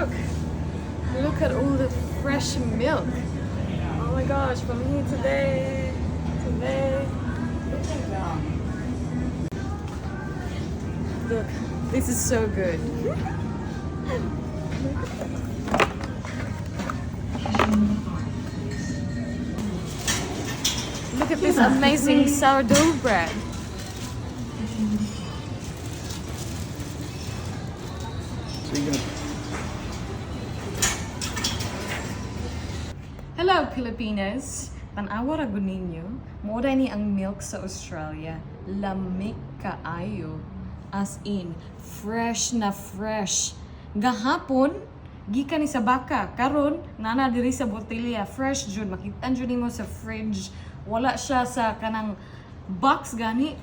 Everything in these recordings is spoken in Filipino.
Look! Look at all the fresh milk. Oh my gosh, from here today. Look, this is so good. Look at this amazing sourdough bread. Hello Pilipinas! Tanawa ra gud ninyo, moda ni ang milk sa Australia. Lamig kaayo. As in, fresh na fresh. Gahapon, gikan ni sa baka. Karon, nana diri sa botelya. Fresh jud. Makita jud nimo sa fridge. Wala siya sa kanang box gani.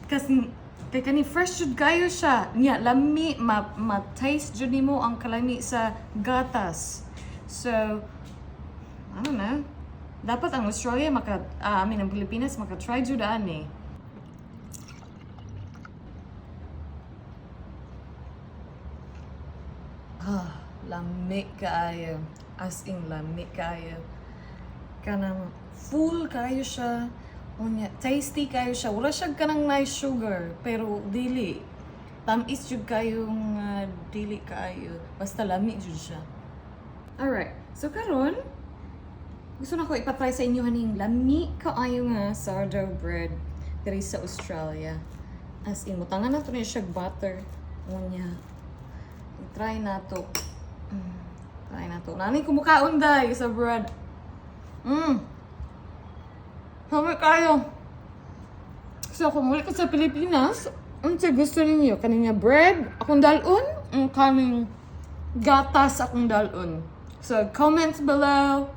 Kasi kay kani fresh jud kayo siya. Nya lami ma-taste jud nimo ang kalami sa gatas. So, I don't know. Dapat ang Australia ang Pilipinas maka-try jud ani. Lamig kaayo. As in lamig kaayo. Kanang full kayo siya. Unya, tasty kayo siya. Wala siya kanang nice sugar, pero dili. Tamis jud kayong dili kaayo. Basta lamig jud siya. Alright. So karon, gusto na ko ipatry sa inyo haning lami kaayo nga sourdough bread diri sa Australia. As in, mutangan na to niya siya butter. Unya, try na to. Try na to. Nani kumukaon day sa bread. Sabi kayo. So, kung muli ko sa Pilipinas, ang gusto ninyo, kaninya bread, akong dalon, kaning gatas akong dalon. So, comments below.